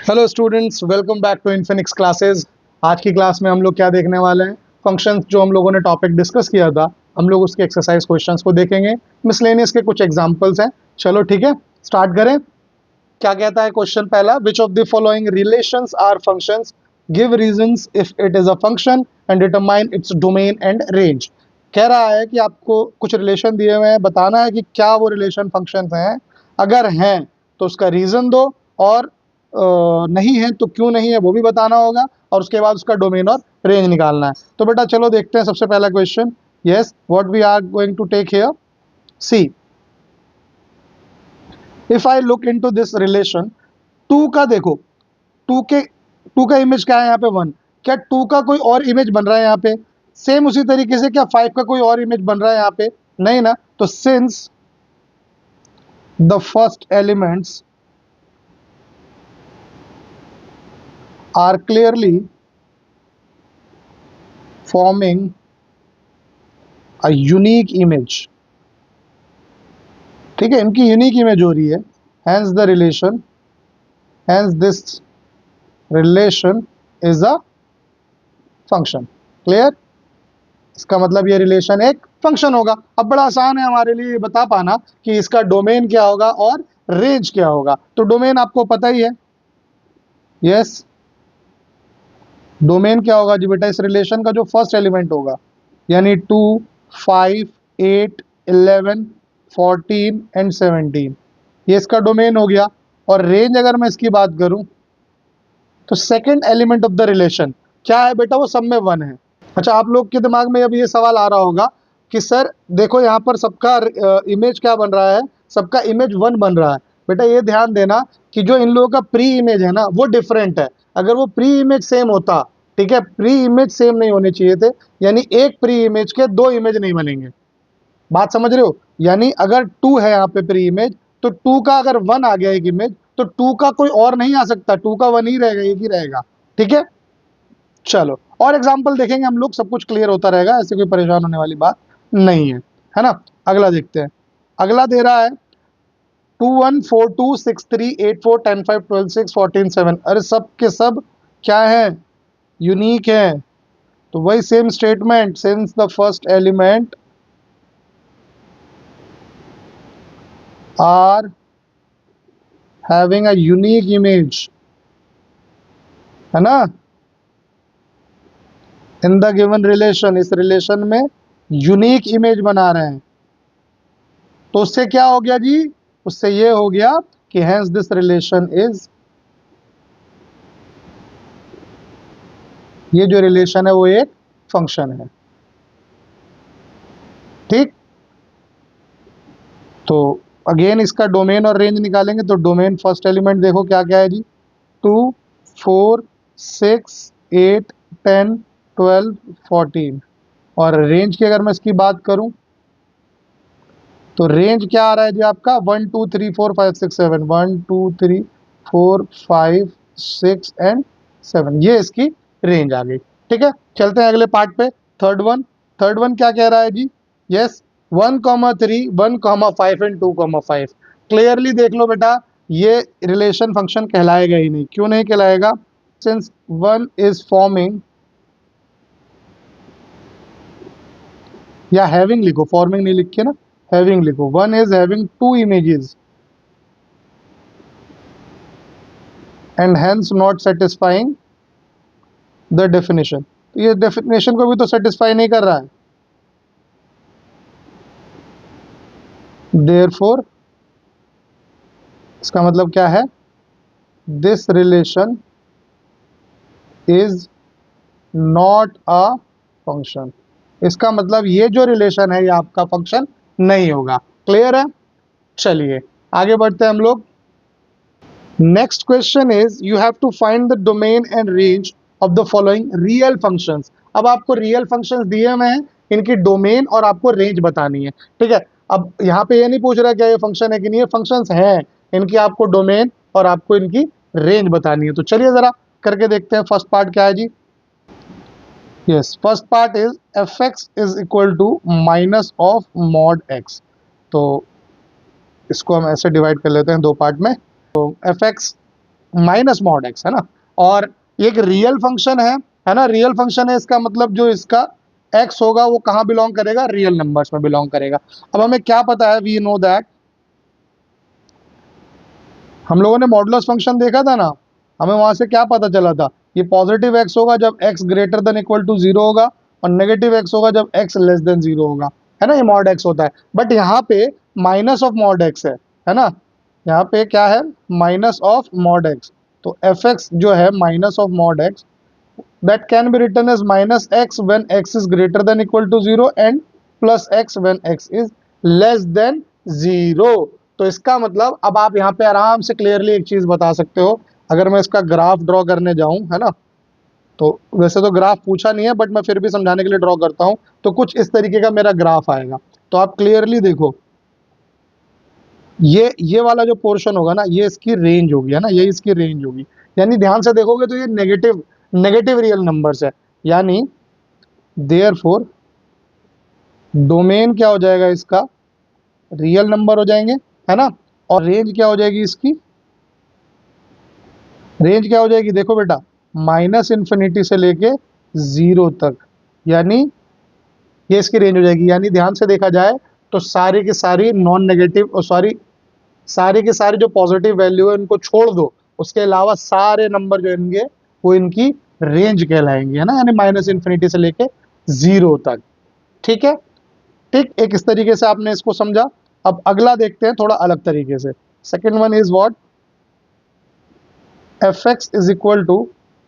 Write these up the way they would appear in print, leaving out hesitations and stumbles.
Hello students, welcome back to Infinix classes. आज की class में हम लोग क्या देखने वाले हैं, फंक्शंस जो हम लोगों ने टॉपिक डिस्कस किया था, हम लोग उसके एक्सरसाइज क्वेश्चंस को देखेंगे। मिसलेनियस के कुछ एग्जांपल्स हैं। चलो ठीक है, स्टार्ट करें। क्या कहता है क्वेश्चन पहला, which of the following relations are functions, give reasons if it is a function and determine its domain and range. कह रहा है कि आपको कुछ रिलेशन दिए हुए हैं, बताना है कि क्या वो रिलेशन फंक्शंस हैं, अगर हैं तो उसका रीजन दो, और नहीं है तो क्यों नहीं है वो भी बताना होगा, और उसके बाद उसका डोमेन और रेंज निकालना है। तो बेटा चलो देखते हैं सबसे पहला question. Yes, what we are going to take here, see if I look into this relation, two का देखो, टू का इमेज क्या है यहाँ पे, वन। क्या टू का कोई और इमेज बन रहा है यहाँ पे? सेम उसी तरीके से क्या फाइव का कोई और इमेज बन रहा है यहाँ पे? नहीं ना। तो since the first elements are clearly forming a unique image, ठीक है, इनकी यूनिक इमेज हो रही है, hence the relation, hence this relation is a function। Clear? इसका मतलब ये रिलेशन एक फंक्शन होगा। अब बड़ा आसान है हमारे लिए बता पाना कि इसका डोमेन क्या होगा और रेंज क्या होगा। तो डोमेन आपको पता ही है, यस। डोमेन क्या होगा जी बेटा, इस रिलेशन का जो फर्स्ट एलिमेंट होगा, यानी 2, 5, 8, 11, 14 एंड 17, ये इसका डोमेन हो गया। और रेंज अगर मैं इसकी बात करूं तो second element of the relation क्या है बेटा, वो सब में 1 है। अच्छा, आप लोग के दिमाग में अब ये सवाल आ रहा होगा कि सर देखो यहाँ पर सबका इमेज क्या बन रहा है, सबका इमेज 1 बन रहा है। बेटा ये ध्यान देना कि जो इन लोगों का प्री इमेज है ना, वो डिफरेंट है। अगर वो प्री इमेज सेम होता, ठीक है, प्री इमेज सेम नहीं होने चाहिए थे, यानी एक प्री इमेज के 2 इमेज नहीं बनेंगे। बात समझ रहे हो? यानी अगर 2 है यहाँ पे प्री इमेज, तो 2 का अगर 1 आ गया एक इमेज, तो 2 का कोई और नहीं आ सकता, 2 का 1 ही रहेगा, एक ही रहेगा। ठीक है, चलो और एग्जाम्पल देखेंगे हम लोग, सब कुछ क्लियर होता रहेगा, ऐसे कोई परेशान होने वाली बात नहीं है ना। अगला देखते हैं। अगला दे रहा है 2, 1, 4, 2, 6, 3, 8, 4, 10, 5, 12, 6, 14, 7। अरे सब के सब क्या है, यूनिक है। तो वही same statement, since the first element are having a unique image, है ना, इन द गिवन रिलेशन, इस रिलेशन में यूनिक इमेज बना रहे हैं। तो उससे क्या हो गया जी, उससे ये हो गया कि हेंस दिस रिलेशन इज, ये जो रिलेशन है वो एक फंक्शन है। ठीक, तो अगेन इसका डोमेन और रेंज निकालेंगे। तो डोमेन फर्स्ट एलिमेंट देखो क्या क्या है जी, 2, 4, 6, 8, 10, 12, 14। और रेंज की अगर मैं इसकी बात करूं तो रेंज क्या आ रहा है जी आपका, 1, 2, 3, 4, 5, 6, 7, 1, 2, 3, 4, 5, 6 एंड 7, ये इसकी रेंज आ गई। ठीक है, चलते हैं अगले पार्ट पे। थर्ड वन क्या कह रहा है जी, यस, 1,3, 1,5 एंड 2,5। क्लियरली देख लो बेटा, ये रिलेशन फंक्शन कहलाएगा ही नहीं। क्यों नहीं कहलाएगा? सिंस 1 इज फॉर्मिंग, या हैविंग लिखो, फॉर्मिंग नहीं लिखे ना, हैविंग लिखो। 1 is having 2 images and hence not satisfying the definition. तो ये डेफिनेशन को भी तो सेटिस्फाई नहीं कर रहा है। देयरफॉर इसका मतलब क्या है, this relation is not a function. इसका मतलब ये जो रिलेशन है ये आपका फंक्शन नहीं होगा। क्लियर है? चलिए आगे बढ़ते हैं हम लोग। Next question is, you have to find the domain and range of the following real functions. अब आपको रियल फंक्शंस दिए हुए हैं, इनकी डोमेन और आपको रेंज बतानी है। ठीक है, अब यहाँ पे ये नहीं पूछ रहा क्या ये फंक्शन है कि नहीं, ये फंक्शंस हैं, इनकी आपको डोमेन और आपको इनकी रेंज बतानी है। तो चलिए जरा करके देखते हैं। फर्स्ट पार्ट क्या है जी, yes, first part is f x is equal to minus of mod x. तो इसको हम ऐसे डिवाइड कर लेते हैं दो पार्ट में। तो f x minus mod x है ना, और ये एक रियल फंक्शन है ना, रियल फंक्शन है, इसका मतलब जो इसका एक्स होगा वो कहाँ बिलोंग करेगा, रियल नंबर्स में बिलोंग करेगा। अब हमें क्या पता है, वी नो दैट, हम लोगों ने मॉडुलस फंक्शन देखा था ना, हमें वहां से क्या पता चला था, ये पॉजिटिव एक्स होगा जब x greater than equal to zero होगा, और नेगेटिव एक्स होगा जब एक्स लेस देन जीरो होगा, है ना, ये मॉड एक्स होता है। बट यहाँ पे माइनस ऑफ मॉड एक्स है ना, यहाँ पे क्या है, माइनस ऑफ मॉड एक्स। तो एफ एक्स जो है minus of mod x, that can be written as minus x when x is greater than equal to 0 and plus x when x is less than 0। तो इसका मतलब अब आप यहाँ पे आराम से क्लियरली एक चीज बता सकते हो, अगर मैं इसका ग्राफ ड्रॉ करने जाऊं, है ना, तो वैसे तो ग्राफ पूछा नहीं है बट मैं फिर भी समझाने के लिए ड्रॉ करता हूं। तो कुछ इस तरीके का मेरा ग्राफ आएगा, तो आप क्लियरली देखो, ये वाला जो पोर्शन होगा ना, ये इसकी रेंज होगी, है ना, ये इसकी रेंज होगी। यानी ध्यान से देखोगे तो ये नेगेटिव नेगेटिव रियल नंबर्स है, यानी देयरफॉर डोमेन क्या हो जाएगा इसका, रियल नंबर हो जाएंगे, है ना। और रेंज क्या हो जाएगी इसकी, रेंज क्या हो जाएगी, देखो बेटा, माइनस इन्फिनिटी से लेके जीरो तक, यानी ये इसकी रेंज हो जाएगी। यानी ध्यान से देखा जाए तो सारी की सारी नॉन नेगेटिव, और सॉरी, सारी की सारी जो पॉजिटिव वैल्यू है उनको छोड़ दो, उसके अलावा सारे नंबर जो इनके वो इनकी रेंज कहलाएंगे, है ना, यानी माइनस इन्फिनिटी से लेके जीरो तक। ठीक है, ठीक, एक इस तरीके से आपने इसको समझा। अब अगला देखते हैं थोड़ा अलग तरीके से। Second one is what, f x is equal to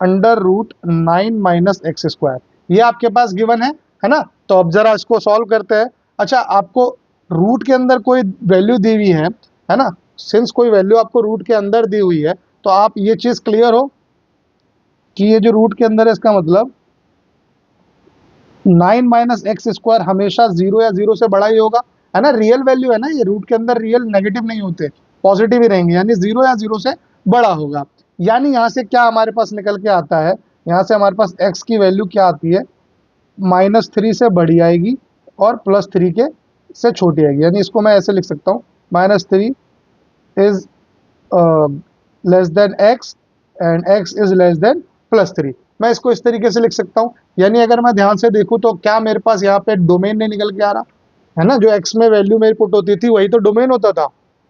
under root 9 minus x square. ये आपके पास गिवन है ना। तो अब जरा इसको सॉल्व करते हैं। अच्छा, आपको रूट के अंदर कोई वैल्यू दी हुई है ना, सिंस कोई वैल्यू आपको रूट के अंदर दी हुई है, तो आप ये चीज क्लियर हो कि ये जो रूट के अंदर है इसका मतलब 9 माइनस एक्स स्क्वायर हमेशा जीरो या जीरो से बड़ा ही होगा, है ना, रियल वैल्यू है ना, ये रूट के अंदर रियल नेगेटिव नहीं होते, पॉजिटिव ही रहेंगे, यानी जीरो या जीरो से बड़ा होगा। यानी यहाँ से क्या हमारे पास निकल के आता है, यहाँ से हमारे पास एक्स की वैल्यू क्या आती है, -3 से बड़ी आएगी और +3 के से छोटी आएगी। यानी इसको मैं ऐसे लिख सकता हूँ, -3 is less than x and x is less than +3। मैं इसको इस तरीके से लिख सकता हूँ। यानी अगर मैं ध्यान से देखूँ तो क्या मेरे पास यहाँ पे डोमेन नहीं निकल के आ रहा, है ना, जो एक्स में वैल्यू मेरी पुट होती थी वही तो डोमेन होता था।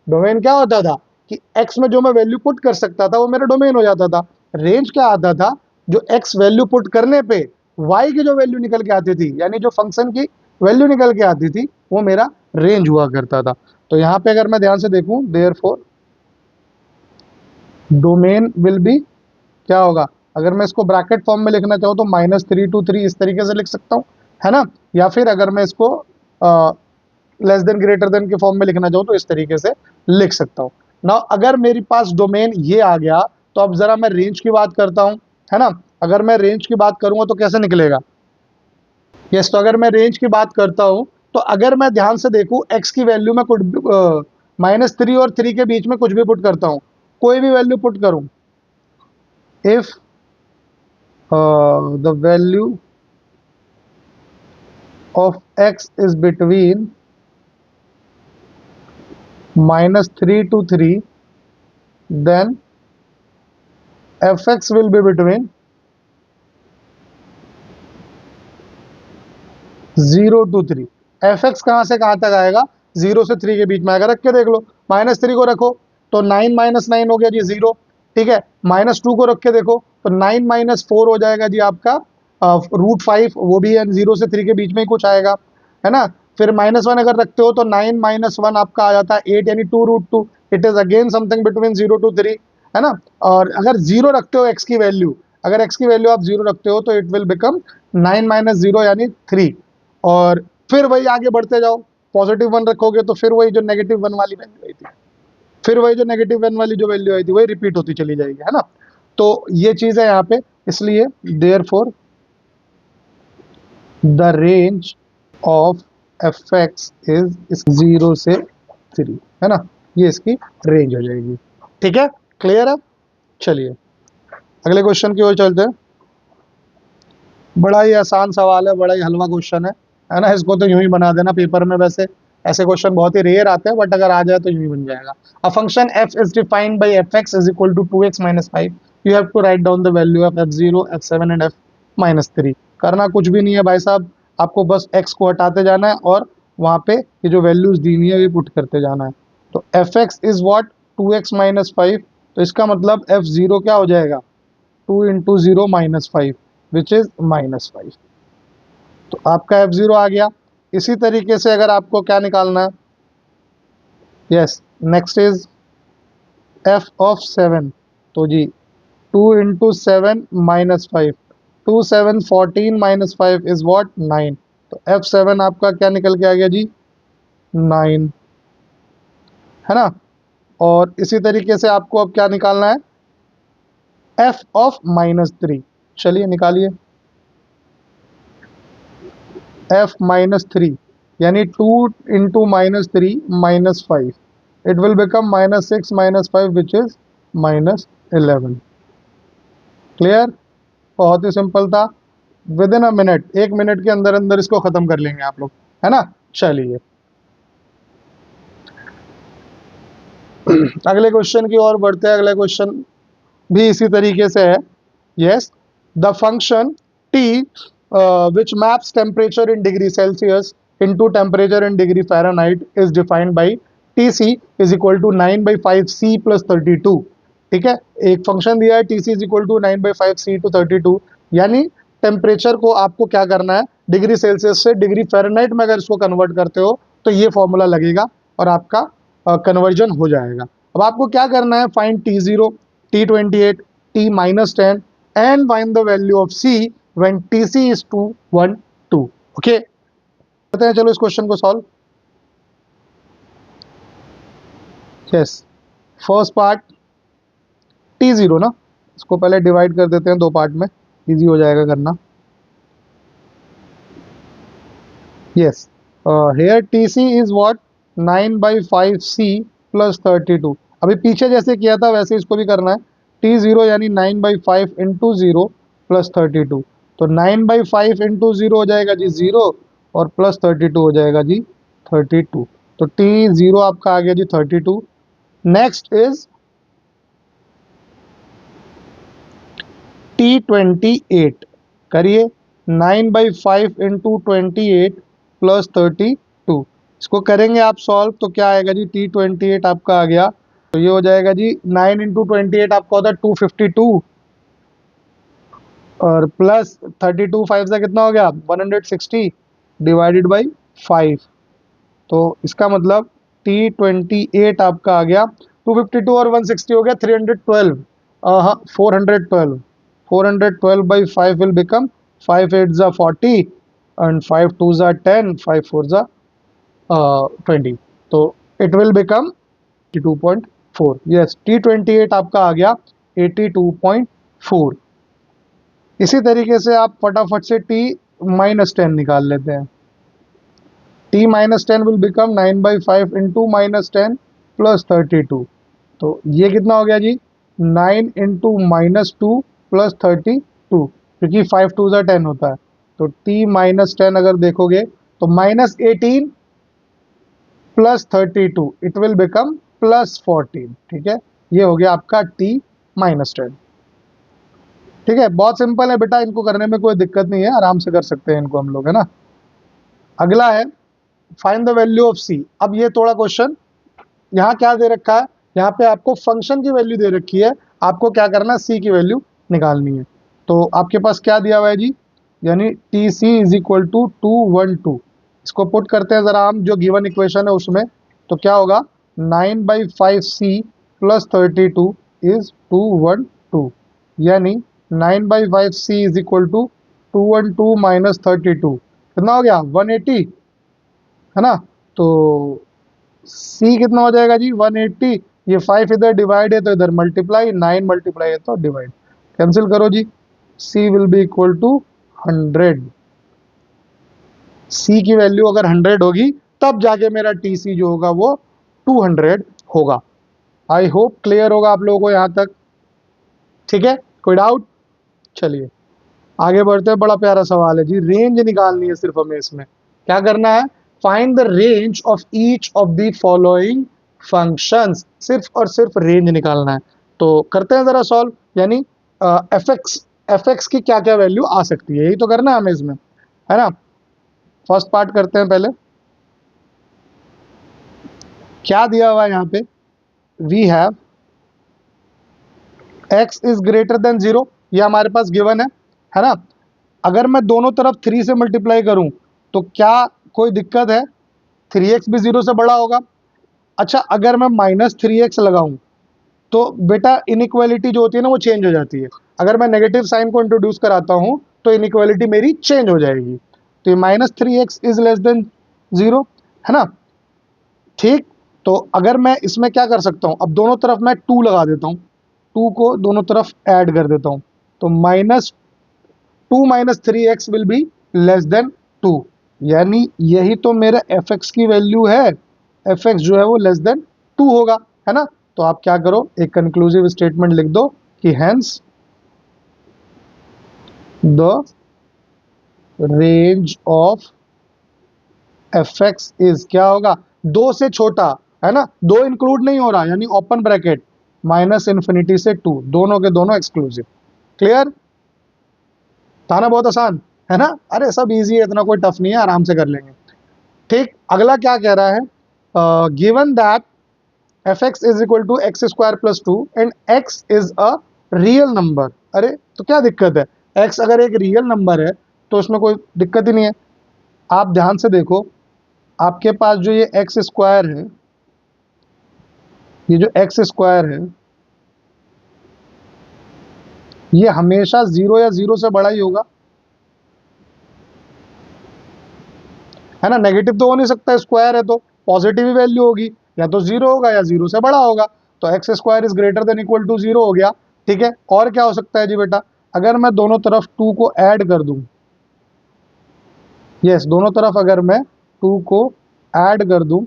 डोमेन क्या होता था कि एक्स में जो मैं वैल्यू पुट कर सकता था वो मेरा डोमेन हो जाता था। रेंज क्या आता था, जो एक्स वैल्यू पुट करने पे वाई की जो वैल्यू निकल के आती थी, यानी जो फंक्शन की वैल्यू निकल के आती थी वो मेरा रेंज हुआ करता था। तो यहाँ पे अगर मैं ध्यान से देखूं, देयरफॉर डोमेन विल बी क्या होगा, अगर मैं इसको ब्रैकेट फॉर्म में लिखना चाहूँ तो -3 to 3 इस तरीके से लिख सकता हूँ, है ना, या फिर अगर मैं इसको लेस देन ग्रेटर देन के फॉर्म में लिखना चाहूँ तो इस तरीके से लिख सकता हूँ। ना अगर मेरे पास डोमेन ये आ गया, तो अब जरा मैं रेंज की बात करता हूँ, है ना। अगर मैं रेंज की बात करूंगा तो कैसे निकलेगा, यस, तो अगर मैं रेंज की बात करता हूँ, तो अगर मैं ध्यान से देखूँ एक्स की वैल्यू में कुछ -3 और 3 के बीच में कुछ भी पुट करता हूँ, कोई भी वैल्यू पुट करूँ, if the value of x is between -3 to 3, then fx will be between 0 to 3। fx कहाँ से कहाँ तक आएगा, 0 से 3 के बीच में आएगा। रख के देख लो, -3 को रखो तो 9 - 9 हो गया जी 0, ठीक है। -2 को रख के देखो तो 9 - 4 हो जाएगा जी आपका √5, वो भी है 0 से 3 के बीच में ही कुछ आएगा, है ना। फिर -1 अगर रखते हो तो 9 - 1 आपका आ जाता है 8, यानी 2√2। It is again something between 0 to 3, है ना। और अगर 0 रखते हो एक्स की वैल्यू, अगर एक्स की वैल्यू आप 0 रखते हो तो इट विल बिकम 9 - 0 यानी 3। और फिर वही आगे बढ़ते जाओ, +1 रखोगे तो फिर वही जो -1 वाली वैल्यू आई थी, फिर वही जो -1 वाली जो वैल्यू आई थी वही रिपीट होती चली जाएगी, है ना। तो ये चीज है यहाँ पे, इसलिए therefore the range of f x is 0 से 3, है ना, ये इसकी रेंज हो जाएगी। ठीक है, क्लियर है। चलिए अगले क्वेश्चन की ओर चलते हैं। बड़ा ही आसान सवाल है, बड़ा ही हलवा क्वेश्चन है ना। इसको तो यूं ही बना देना पेपर में। वैसे ऐसे क्वेश्चन बहुत ही रेयर आते हैं, बट अगर आ जाए तो यूं ही बन जाएगा। A function f is defined by fx is equal to 2x minus 5। You have to write down the value of f0, f7 and f minus 3। करना कुछ भी नहीं है भाई साहब, आपको बस x को हटाते जाना है और वहां पे ये जो वैल्यूज दी हुई है ये पुट करते जाना है। तो fx is what, 2x minus 5। तो इसका मतलब f0 क्या हो जाएगा, 2 into 0 minus 5, which is minus 5। तो आपका f0 आ गया। इसी तरीके से अगर आपको क्या निकालना है, yes, next is f of 7। तो जी 2 into 7 minus 5, 2 7 14 minus 5 is what, 9। तो f7 आपका क्या निकल के आ गया जी, 9, है ना। और इसी तरीके से आपको अब क्या निकालना है, f ऑफ माइनस 3। चलिए निकालिए, f माइनस 3, यानी 2 into minus 3 minus 5, it will become minus 6 minus 5 which is minus 11। Clear, बहुत ही सिंपल था। With in a minute, 1 minute के अंदर अंदर इसको खत्म कर लेंगे आप लोग, है ना। चलिए अगले क्वेश्चन की ओर बढ़ते हैं। अगला क्वेश्चन भी इसी तरीके से है। Yes, the function t which maps temperature in degree Celsius into temperature in degree Fahrenheit is defined by Tc is equal to 9 by 5 c plus 32। ठीक है, एक फंक्शन दिया है Tc is equal to 9 by 5 c to 32, यानी temperature को आपको क्या करना है, डिग्री सेल्सियस से डिग्री फ़ारेनहाइट में अगर इसको कन्वर्ट करते हो तो ये फॉर्मूला लगेगा और आपका कन्वर्जन हो जाएगा। अब आपको क्या करना है, find T0, T28, T minus 10 and find the value of C when TC is 2 1 2। Okay, करते हैं, चलो इस क्वेश्चन को solve. Yes, first part T0 ना, इसको पहले डिवाइड कर देते हैं दो पार्ट में, इजी हो जाएगा करना। Yes, here TC is what, 9 by 5C plus 32। अभी पीछे जैसे किया था वैसे इसको भी करना है। T0 यानी 9 by 5 इंटू 0 प्लस 32। तो 9 by 5 इंटू 0 हो जाएगा जी 0, और प्लस 32 हो जाएगा जी 32। तो T0 आपका आ गया जी 32। नेक्स्ट इज T28, करिए, 9 by 5 इंटू 28 प्लस 32। इसको करेंगे आप सॉल्व तो क्या आएगा जी, T28 आपका आ गया। तो ये हो जाएगा जी 9 इंटू 28 आपका होता है 252, और प्लस 32 5 से कितना हो गया 160 डिवाइडेड बाई 5। तो इसका मतलब T28 आपका आ गया 252 और 160 हो गया 312, हाँ 412। 412 by 5 will become 5 8 जा 40 and 5 2 जा 10, 5 4 जा 20। तो it will become 82.4। Yes, T28 आपका आ गया 82.4। इसी तरीके से आप फटाफट से T माइनस 10 निकाल लेते हैं। T minus 10 will become 9 by 5 into minus 10 plus 32। तो ये कितना हो गया जी, 9 इंटू माइनस 2 प्लस 32, क्योंकि 5 2 ज़ा 10 होता है। तो T माइनस 10 अगर देखोगे तो minus 18 plus 32, it will become plus 14। ठीक है, ये हो गया आपका T माइनस 10। ठीक है, बहुत सिंपल है बेटा, इनको करने में कोई दिक्कत नहीं है, आराम से कर सकते हैं इनको हम लोग, है ना। अगला है फाइंड द वैल्यू ऑफ सी। अब ये थोड़ा क्वेश्चन, यहाँ क्या दे रखा है, यहाँ पे आपको फंक्शन की वैल्यू दे रखी है, आपको क्या करना है, सी की वैल्यू निकालनी है। तो आपके पास क्या दिया हुआ है जी, यानी t c is equal to 212। इसको पुट करते हैं ज़रा हम जो गिवन इक्वेशन है उसमें। तो क्या होगा, 9 by 5C प्लस 32 इज 212, यानी 9 by 5C is equal to 212 minus 32 कितना हो गया 180, है ना। तो सी कितना हो जाएगा जी 180। ये 5 इधर डिवाइड है तो इधर मल्टीप्लाई, 9 मल्टीप्लाई है तो डिवाइड, कैंसिल करो जी। सी विल बी इक्वल टू 100। सी की वैल्यू अगर 100 होगी तब जाके मेरा टी सी जो होगा वो 200 होगा। आई होप क्लियर होगा आप लोगों को यहाँ तक। ठीक है, कोई डाउट? चलिए आगे बढ़ते हैं, बड़ा प्यारा सवाल है जी, रेंज निकालनी है सिर्फ हमें इसमें। क्या करना है? Find the range of each of the following functions, सिर्फ और सिर्फ रेंज निकालना है। तो करते हैं जरा सॉल्व, यानी एफ एक्स की क्या क्या वैल्यू आ सकती है, यही तो करना है हमें इसमें, है ना। फर्स्ट पार्ट करते हैं पहले। क्या दिया हुआ है यहाँ पे? We have x is greater than 0, ये हमारे पास गिवन है ना। अगर मैं दोनों तरफ 3 से मल्टीप्लाई करूं तो क्या कोई दिक्कत है? 3x भी 0 से बड़ा होगा। अच्छा, अगर मैं -3x लगाऊं तो बेटा इनइक्वालिटी जो होती है ना वो चेंज हो जाती है। अगर मैं नेगेटिव साइन को इंट्रोड्यूस कराता हूं तो इनइक्वालिटी मेरी चेंज हो जाएगी। तो ये -3x इज लेस देन 0, है ना। ठीक, तो अगर मैं इसमें क्या कर सकता हूं, अब दोनों तरफ मैं 2 लगा देता हूं, 2 को दोनों तरफ ऐड कर देता हूं, तो -2 minus 3x will be less than 2, यानी यही तो मेरा एफ एक्स की वैल्यू है। एफ एक्स जो है वो लेस देन 2 होगा, है ना। तो आप क्या करो, एक कंक्लूसिव स्टेटमेंट लिख दो कि hence the range of f x is, क्या होगा, 2 से छोटा, है ना, 2 इंक्लूड नहीं हो रहा, यानी ओपन ब्रैकेट -∞ से 2, दोनों के दोनों एक्सक्लूसिव। क्लियर था ना? बहुत आसान है ना। अरे सब इजी है, इतना कोई टफ नहीं है, आराम से कर लेंगे। ठीक, अगला क्या कह रहा है? Given that f x is equal to x square plus 2 and x is a real number. अरे तो क्या दिक्कत है? एक्स अगर एक रियल नंबर है तो उसमें कोई दिक्कत ही नहीं है। आप ध्यान से देखो, आपके पास जो ये एक्स स्क्वायर है, ये जो एक्स स्क्वायर ये हमेशा 0 या 0 से बड़ा ही होगा, है ना। नेगेटिव तो हो नहीं सकता, स्क्वायर है तो पॉजिटिव ही वैल्यू होगी, या तो 0 होगा या 0 से बड़ा होगा। तो x square is greater than equal to 0 हो गया। ठीक है, और क्या हो सकता है जी बेटा? अगर मैं दोनों तरफ 2 को ऐड कर दूं, यस, दोनों तरफ अगर मैं 2 को ऐड कर दूं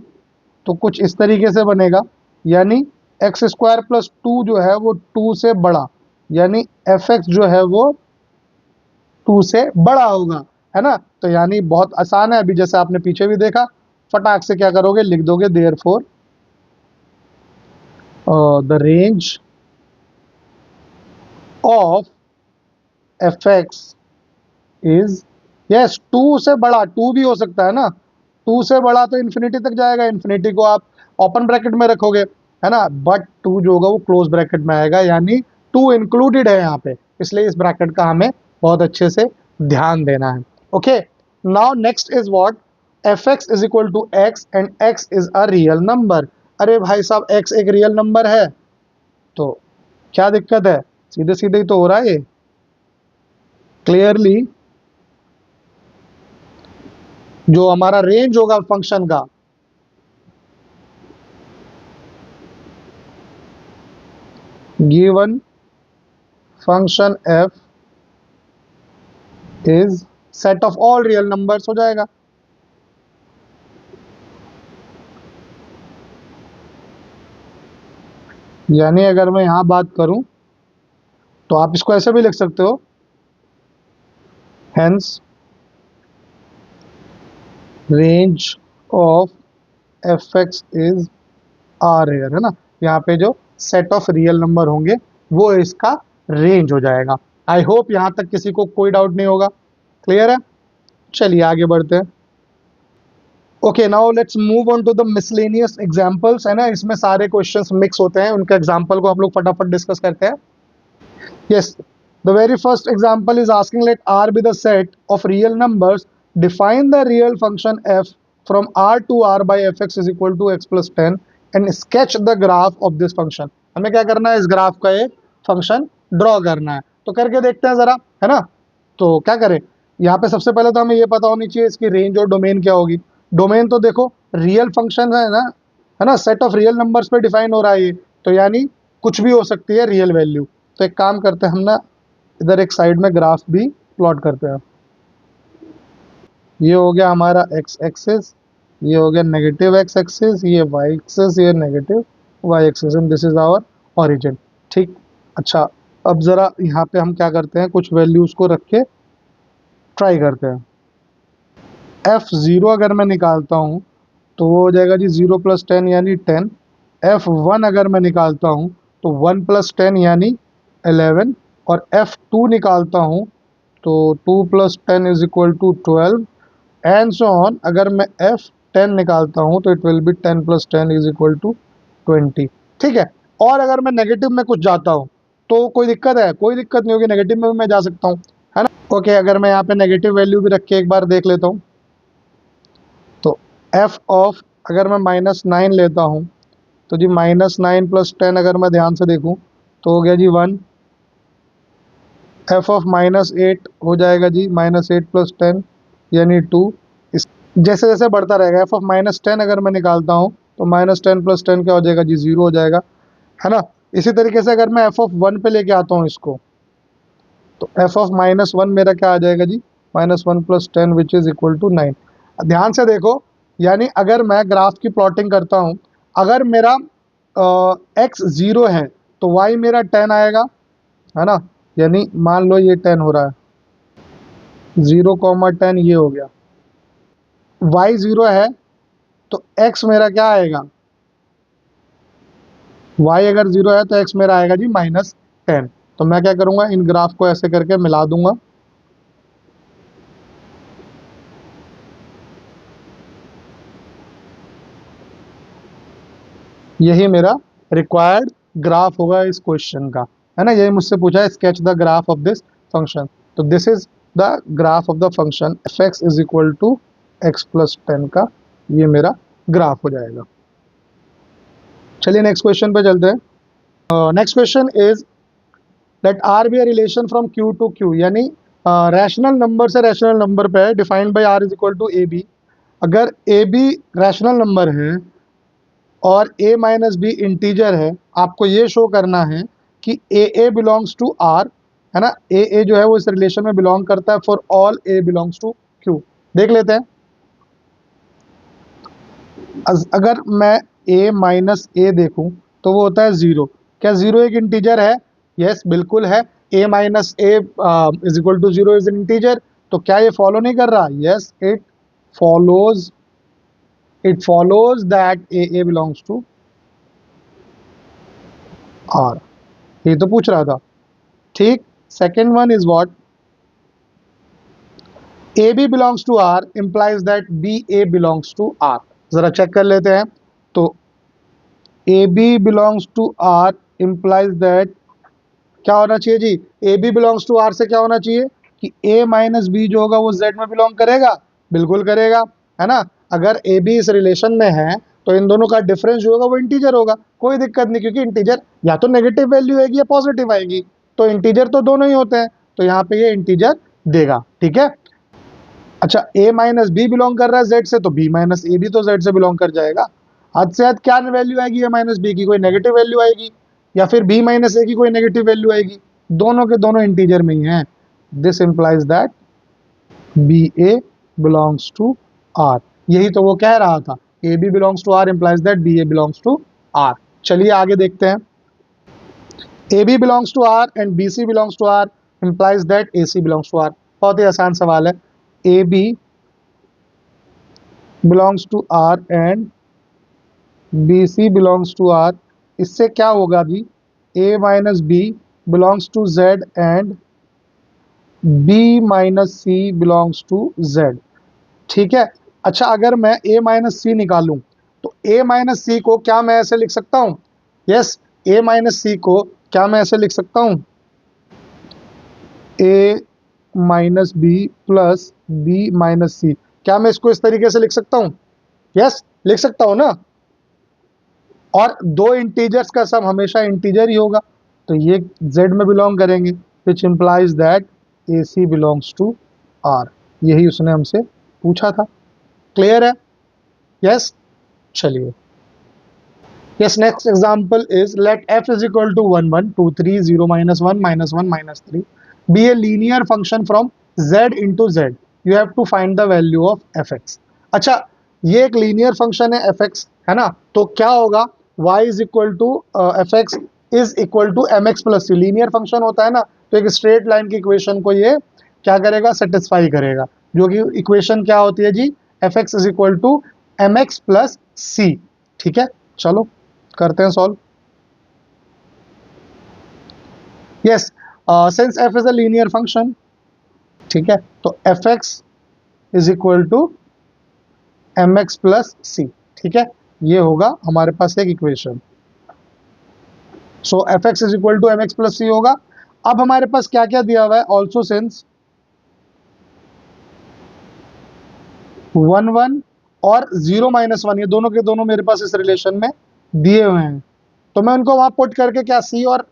तो कुछ इस तरीके से बनेगा, यानी एक्स स्क्वायर प्लस 2 जो है वो 2 से बड़ा, यानी एफ एक्स जो है वो 2 से बड़ा होगा, है ना। तो यानी बहुत आसान है, अभी जैसे आपने पीछे भी देखा, फटाक से क्या करोगे, लिख दोगे therefore the range of f x is, yes, 2 से बड़ा, 2 भी हो सकता है ना, 2 से बड़ा तो इन्फिनिटी तक जाएगा, इन्फिनिटी को आप ओपन ब्रैकेट में रखोगे, है ना, बट 2 जो होगा वो क्लोज ब्रैकेट में आएगा, यानी 2 इंक्लूडेड है यहाँ पे, इसलिए इस ब्रैकेट का हमें बहुत अच्छे से ध्यान देना है। Okay, now next is what, f x is equal to x and x is a real number. अरे भाई साहब, एक्स एक रियल नंबर है तो क्या दिक्कत है? सीधे सीधे ही तो हो रहा है ये, क्लियरली जो हमारा रेंज होगा फंक्शन का, given function F is set of all real numbers हो जाएगा। यानी अगर मैं यहां बात करूं तो आप इसको ऐसे भी लिख सकते हो, hence range of f x is r rare, है ना। यहाँ पे जो सेट ऑफ रियल नंबर होंगे वो इसका रेंज हो जाएगा। आई होप यहां तक किसी को कोई डाउट नहीं होगा, क्लियर है। चलिए आगे बढ़ते हैं। Okay, now let's move on to the miscellaneous examples, है ना, इसमें सारे क्वेश्चंस मिक्स होते हैं, उनके एग्जांपल को हम लोग फटाफट डिस्कस करते हैं। Yes, the very first example is asking let R be the set of real numbers. Define the real function f from R to R by fx is equal to x plus 10 and sketch the graph of this function. हमें क्या करना है, इस graph का एक function draw करना है, तो करके देखते हैं जरा, है ना। तो क्या करें, यहाँ पे सबसे पहले तो हमें ये पता होनी चाहिए इसकी रेंज और डोमेन क्या होगी। डोमेन तो देखो रियल फंक्शन है ना, सेट ऑफ रियल नंबर्स पे डिफाइन हो रहा है ये, तो यानी कुछ भी हो सकती है रियल वैल्यू। तो एक काम करते हैं हम ना, इधर एक साइड में ग्राफ भी प्लॉट करते हैं। ये हो गया हमारा एक्स एक्सिस, ये हो गया नेगेटिव एक्स एक्सिस, ये वाई एक्सिस, ये negative y axis, and this is our origin. ठीक, अच्छा, अब ज़रा यहाँ पे हम क्या करते हैं, कुछ वैल्यूज़ को रख के ट्राई करते हैं। F0 अगर मैं निकालता हूँ तो वो हो जाएगा जी 0 + 10 यानी 10। F1 अगर मैं निकालता हूँ तो 1 + 10 यानी 11। और F2 निकालता हूँ तो 2 + 10 = 12 एंड सो ऑन। अगर मैं F10 निकालता हूँ तो इट विल बी 10 + 10 = 20। ठीक है। और अगर मैं नेगेटिव में कुछ जाता हूँ तो कोई दिक्कत है? कोई दिक्कत नहीं होगी, नेगेटिव में भी मैं जा सकता हूँ, है ना। ओके, अगर मैं यहाँ पे नेगेटिव वैल्यू भी रख के एक बार देख लेता हूँ तो f ऑफ, अगर मैं -9 लेता हूँ तो जी -9 + 10 अगर मैं ध्यान से देखूँ तो हो गया जी 1। f ऑफ -8 हो जाएगा जी -8 + 10 यानी 2। इस जैसे जैसे बढ़ता रहेगा। f ऑफ -10 अगर मैं निकालता हूँ तो -10 + 10 क्या हो जाएगा जी 0 हो जाएगा, है ना। इसी तरीके से अगर मैं f ऑफ 1 पे लेके आता हूँ इसको तो f ऑफ -1 मेरा क्या आ जाएगा जी -1 + 10 विच इज़ इक्वल टू 9। ध्यान से देखो, यानी अगर मैं ग्राफ की प्लॉटिंग करता हूँ, अगर मेरा x 0 है तो y मेरा 10 आएगा, है ना। यानी मान लो ये 10 हो रहा है, 0, 10 ये हो गया। y 0 है तो x मेरा क्या आएगा, y अगर 0 है तो x मेरा आएगा जी -10। तो मैं क्या करूँगा, इन ग्राफ को ऐसे करके मिला दूंगा। यही मेरा रिक्वायर्ड ग्राफ होगा इस क्वेश्चन का, है ना। यही मुझसे पूछा है, sketch the graph of this function. तो this is the graph of the function f(x) = x + 10 का ये मेरा ग्राफ हो जाएगा। चलिए नेक्स्ट क्वेश्चन पे चलते हैं। Next question is let r be a relation from q to q, यानी रैशनल नंबर से रैशनल नंबर पे डिफाइंड बाय r = ab। अगर ab रैशनल नंबर है और a माइनस बी इंटीजर है, आपको ये शो करना है कि a बिलोंग्स टू r, है ना। a जो है वो इस रिलेशन में बिलोंग करता है for all a belongs to q। देख लेते हैं। अगर मैं a माइनस ए देखूं तो वो होता है 0। क्या 0 एक इंटीजर है? यस, बिल्कुल है। a minus a = 0 is an integer. तो क्या ये फॉलो नहीं कर रहा? Yes, follows it follows that a belongs to r। ये तो पूछ रहा था। ठीक। Second one is what, a b belongs to r implies that b a belongs to r. जरा चेक कर लेते हैं। तो a b belongs to r implies that क्या होना चाहिए जी, a b belongs to are से क्या होना चाहिए कि ए माइनस बी जो होगा वो जेड में बिलोंग करेगा। बिल्कुल करेगा, है ना। अगर ए बी इस रिलेशन में है तो इन दोनों का डिफरेंस जो होगा वो इंटीजर होगा। कोई दिक्कत नहीं, क्योंकि इंटीजर या तो नेगेटिव वैल्यू आएगी या पॉजिटिव आएगी। तो इंटीजर तो दोनों ही होते हैं, तो यहाँ पे ये इंटीजर देगा। ठीक है। अच्छा, a माइनस बी बिलोंग कर रहा है जेड से, तो b माइनस ए भी तो जेड से बिलोंग कर जाएगा। हद से हद क्या वैल्यू आएगी a माइनस बी की? कोई नेगेटिव वैल्यू आएगी, या फिर b माइनस ए की कोई नेगेटिव वैल्यू आएगी? दोनों के दोनों इंटीजर में ही हैं। This implies that b a belongs to r. यही तो वो कह रहा था, a b belongs to r implies that b a belongs to r. चलिए आगे देखते हैं। A b belongs to r and b c belongs to r implies that a c belongs to r. बहुत ही आसान सवाल है। A b belongs to r and b c belongs to r, इससे क्या होगा जी, a minus b belongs to Z and b minus c belongs to Z. ठीक है। अच्छा, अगर मैं ए माइनस सी निकालूं तो ए माइनस सी को क्या मैं ऐसे लिख सकता हूं? यस, ए माइनस सी को क्या मैं ऐसे लिख सकता हूं, a minus b plus b minus c. क्या मैं इसको इस तरीके से लिख सकता हूं? यस, लिख सकता हूं ना। और दो इंटीजर्स का सम हमेशा इंटीजर ही होगा, तो ये z में बिलोंग करेंगे, which implies that a c belongs to r. यही उसने हमसे पूछा था। क्लियर है? यस। चलिए, yes, next example is let f is equal to 1 1 2 3 0 -1 -1 -3 be a linear function from z into z. You have to find the value of fx। अच्छा, ये एक लीनियर फंक्शन है fx, है ना। तो क्या होगा, y is equal to fx is equal to mx plus c. Linear function होता है ना, तो एक स्ट्रेट लाइन की इक्वेशन को ये क्या करेगा, सेटिस्फाई करेगा, जो कि इक्वेशन क्या होती है जी, f x is equal to m x plus c. ठीक है, चलो करते हैं solve. Yes, since f is a linear function, ठीक है, तो f x is equal to m x plus c. ठीक है, ये होगा हमारे पास एक equation. So f x is equal to m x plus c होगा। अब हमारे पास क्या क्या दिया हुआ है, ऑल्सो सिंस 1 1 और 0 - 1, ये दोनों के दोनों मेरे पास इस रिलेशन में दिए हुए हैं, तो मैं उनको वहां पुट करके क्या सी और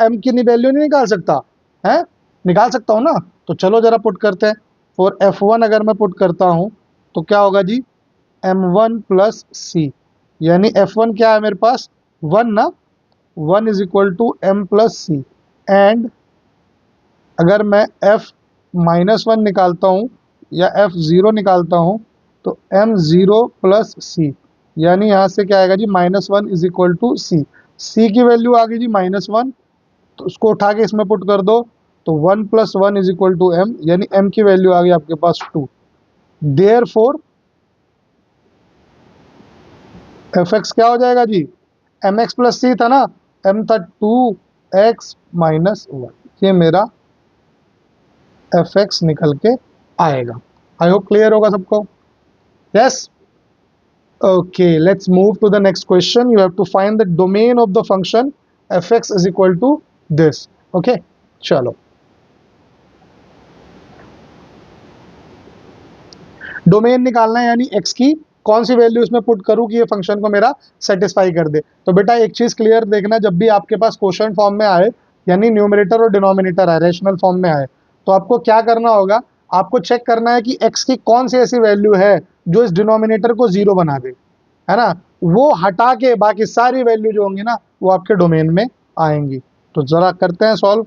एम की वैल्यू नहीं निकाल सकता है, निकाल सकता हूँ ना। तो चलो जरा पुट करते हैं। फॉर F1 अगर मैं पुट करता हूँ तो क्या होगा जी, M1 प्लस सी, यानी F1 क्या है मेरे पास, 1 ना, 1 is equal to m plus c. And अगर मैं F-1 निकालता हूँ या F0 निकालता हूँ तो M0 प्लस सी, यानी यहाँ से क्या आएगा जी, -1 इज इक्वल टू सी। सी की वैल्यू आ गई जी -1, तो उसको उठा के इसमें पुट कर दो, तो 1 + 1 इज इक्वल टू एम, यानी एम की वैल्यू आ गई आपके पास 2। देयर फोर एफ एक्स क्या हो जाएगा जी, एम एक्स प्लस सी था ना, एम था 2x - 1, ये मेरा एफ एक्स निकल के आएगा। आई होप क्लियर होगा सबको। Yes, okay, let's move to the next question. You have to find the domain of the function f x is equal to this. Okay, चलो domain निकालना है, यानी x की कौन सी वैल्यू इसमें पुट करूं कि ये फंक्शन को मेरा सेटिस्फाई कर दे। तो बेटा एक चीज क्लियर देखना, जब भी आपके पास क्वोशंट फॉर्म में आए, यानी न्यूमरेटर और डिनोमिनेटर आए, रेशनल फॉर्म में आए, तो आपको क्या करना होगा, आपको चेक करना है कि x की कौन सी ऐसी वैल्यू है जो इस डिनोमिनेटर को 0 बना दे, है ना। वो हटा के बाकी सारी वैल्यू जो होंगी ना, वो आपके डोमेन में आएंगी। तो जरा करते हैं सॉल्व।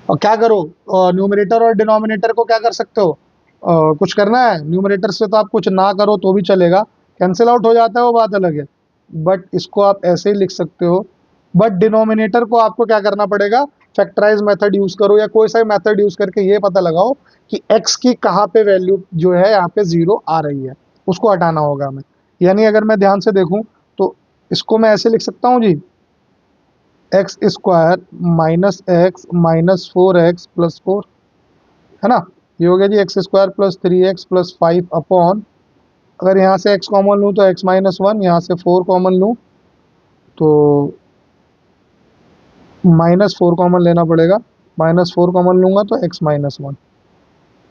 और क्या करो, न्यूमरेटर और डिनोमिनेटर को क्या कर सकते हो, कुछ करना है न्यूमरेटर से तो आप कुछ ना करो तो भी चलेगा, कैंसिल आउट हो जाता है, वो बात अलग है। बट इसको आप ऐसे ही लिख सकते हो। बट डिनोमिनेटर को आपको क्या करना पड़ेगा, फैक्टराइज मेथड यूज करो या कोई सा मेथड यूज करके ये पता लगाओ कि x की कहाँ पे वैल्यू जो है यहाँ पे 0 आ रही है, उसको हटाना होगा हमें। यानी अगर मैं ध्यान से देखूं तो इसको मैं ऐसे लिख सकता हूँ जी, एक्स स्क्वायर -x - 4x + 4, है ना। ये हो गया जी x square plus 3x plus 5 upon, अगर यहाँ से x कॉमन लूँ तो x - 1, यहाँ से 4 कॉमन लूँ तो -4 कॉमन लेना पड़ेगा, -4 कॉमन लूँगा तो x - 1।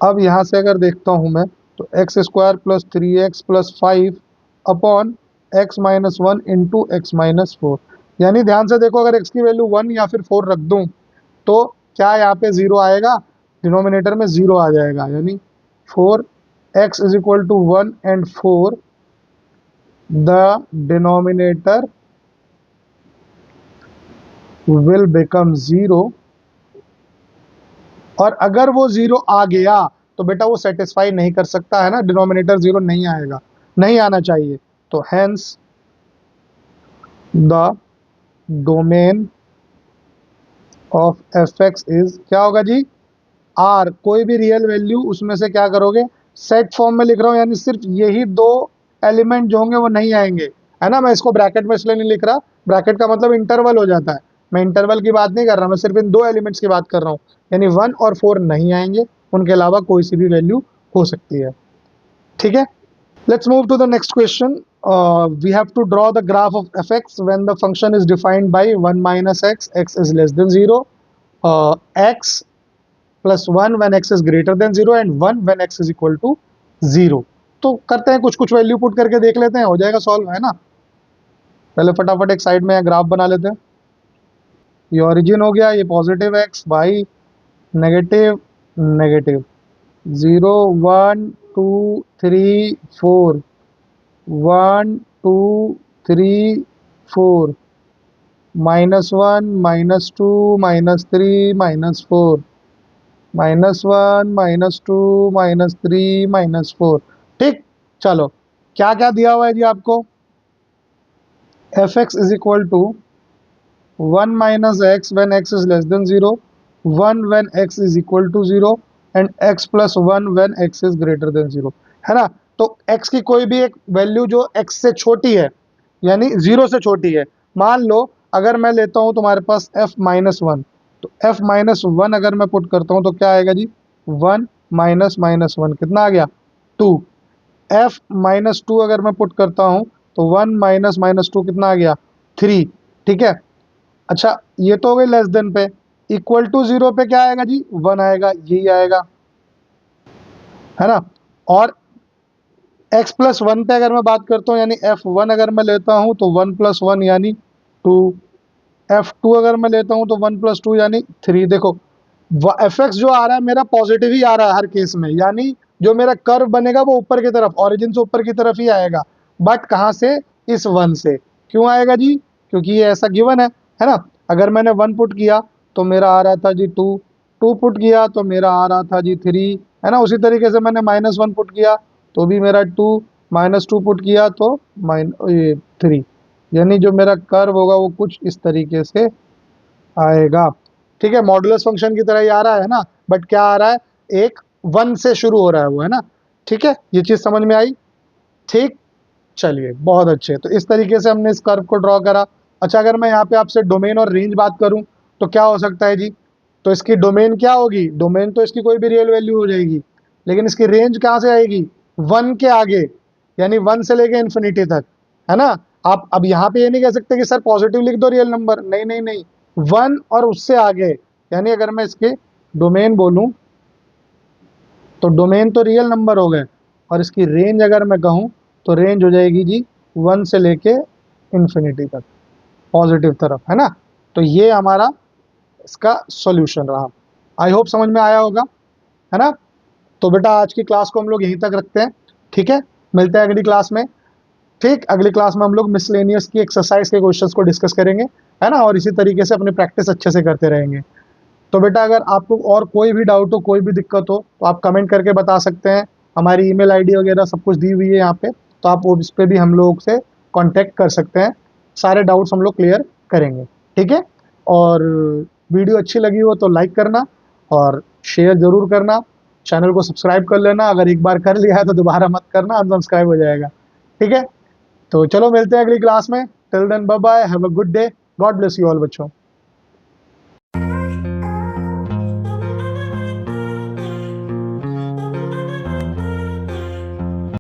अब यहाँ से अगर देखता हूँ मैं तो x square plus 3x plus 5 upon x - 1 into x - 4, यानी ध्यान से देखो, अगर x की वैल्यू 1 या फिर 4 रख दूँ तो क्या यहाँ पे 0 आएगा, डिनोमिनेटर में 0 आ जाएगा, यानी 4x is equal to 1 and 4, the denominator will become 0। और अगर वो 0 आ गया तो बेटा वो सेटिस्फाई नहीं कर सकता, है ना, डिनोमिनेटर 0 नहीं आएगा, नहीं आना चाहिए। तो hence the domain of f x is, क्या होगा जी, आर, कोई भी रियल वैल्यू उसमें से क्या करोगे, सेट फॉर्म में लिख रहा हूँ, यानी सिर्फ यही दो एलिमेंट जो होंगे वो नहीं आएंगे, है ना। मैं इसको ब्रैकेट में इसलिए नहीं लिख रहा, ब्रैकेट का मतलब इंटरवल हो जाता है, मैं इंटरवल की बात नहीं कर रहा, मैं सिर्फ इन दो एलिमेंट्स की बात कर रहा हूँ, यानी 1 और 4 नहीं आएंगे, उनके अलावा कोई सी भी वैल्यू हो सकती है। ठीक है, let's move to the next question. We have to draw the graph of fx when the function is defined by 1 minus x, x is less than 0, x plus 1 when x is greater than 0 and 1 when x is equal to 0। तो करते हैं, कुछ कुछ value put करके देख लेते हैं, हो जाएगा सॉल्व, है ना। पहले फटाफट एक साइड में ग्राफ बना लेते हैं। ये ओरिजिन हो गया, ये पॉजिटिव एक्स, भाई नेगेटिव नेगेटिव, 0 1 2 3 4, 1 2 3 4, -1 -2 -3 -4, -1 -2 -3 -4। ठीक, चलो क्या क्या दिया हुआ है जी आपको, f x is equal to 1 - x when x is less than 0, 1 when x is equal to 0 and x plus 1 when x is greater than 0, है ना। तो x की कोई भी एक वैल्यू जो x से छोटी है यानी 0 से छोटी है, मान लो अगर मैं लेता हूँ तुम्हारे पास f माइनस 1, तो f माइनस 1 अगर मैं पुट करता हूँ तो क्या आएगा जी, 1 माइनस माइनस 1 कितना आ गया, 2। f माइनस 2 अगर मैं पुट करता हूँ तो 1 माइनस माइनस 2 कितना आ गया, 3। ठीक है, अच्छा ये तो हो गई लेस देन पे, इक्वल टू 0 पे क्या आएगा जी, 1 आएगा, यही आएगा, है ना। और x प्लस 1 पे अगर मैं बात करता हूँ यानी f1 अगर मैं लेता हूँ तो 1 प्लस 1 यानी 2, f2 अगर मैं लेता हूँ तो 1 प्लस 2 यानी 3। देखो एफ एक्स जो आ रहा है मेरा पॉजिटिव ही आ रहा है हर केस में, यानी जो मेरा कर्व बनेगा वो ऊपर की तरफ, ऑरिजिन से ऊपर की तरफ ही आएगा, बट कहाँ से, इस 1 से। क्यों आएगा जी, क्योंकि ये ऐसा गिवन है ना। अगर मैंने 1 पुट किया तो मेरा आ रहा था जी 2, 2 पुट किया तो मेरा आ रहा था जी 3, है ना। उसी तरीके से मैंने -1 पुट किया तो भी मेरा 2, -2 पुट किया तो 3, यानी जो मेरा कर्व होगा वो कुछ इस तरीके से आएगा। ठीक है, मॉडुलस फंक्शन की तरह ही आ रहा है ना, बट क्या आ रहा है, एक 1 से शुरू हो रहा है वो, है ना। ठीक है, ये चीज़ समझ में आई। ठीक, चलिए बहुत अच्छे। तो इस तरीके से हमने इस कर्व को ड्रॉ करा। अच्छा अगर मैं यहाँ पे आपसे डोमेन और रेंज बात करूँ तो क्या हो सकता है जी, तो इसकी डोमेन क्या होगी, डोमेन तो इसकी कोई भी रियल वैल्यू हो जाएगी, लेकिन इसकी रेंज कहाँ से आएगी, 1 के आगे, यानी 1 से लेके इन्फिनिटी तक, है ना। आप अब यहाँ पे ये नहीं कह सकते कि सर पॉजिटिव लिख दो रियल नंबर, नहीं नहीं नहीं, 1 और उससे आगे, यानी अगर मैं इसके डोमेन बोलूँ तो डोमेन तो रियल नंबर हो गए, और इसकी रेंज अगर मैं कहूँ तो रेंज हो जाएगी जी 1 से लेके इन्फिनिटी तक, पॉजिटिव तरफ, है ना। तो ये हमारा इसका सॉल्यूशन रहा। आई होप समझ में आया होगा, है ना। तो बेटा आज की क्लास को हम लोग यहीं तक रखते हैं, ठीक है, मिलते हैं अगली क्लास में। ठीक, अगली क्लास में हम लोग मिसलेनियस की एक्सरसाइज के क्वेश्चंस को डिस्कस करेंगे, है ना, और इसी तरीके से अपनी प्रैक्टिस अच्छे से करते रहेंगे। तो बेटा अगर आपको और कोई भी डाउट हो, कोई भी दिक्कत हो तो आप कमेंट करके बता सकते हैं। हमारी ईमेल आईडी वगैरह सब कुछ दी हुई है यहाँ पे, तो आप उस पर भी हम लोग से कांटेक्ट कर सकते हैं, सारे डाउट्स हम लोग क्लियर करेंगे, ठीक है। और वीडियो अच्छी लगी हो तो लाइक करना और शेयर ज़रूर करना, चैनल को सब्सक्राइब कर लेना, अगर एक बार कर लिया है तो दोबारा मत करना, अनसब्सक्राइब हो जाएगा, ठीक है। तो चलो मिलते हैं अगली क्लास में, till then bye bye, have a good day, God bless you all बच्चों।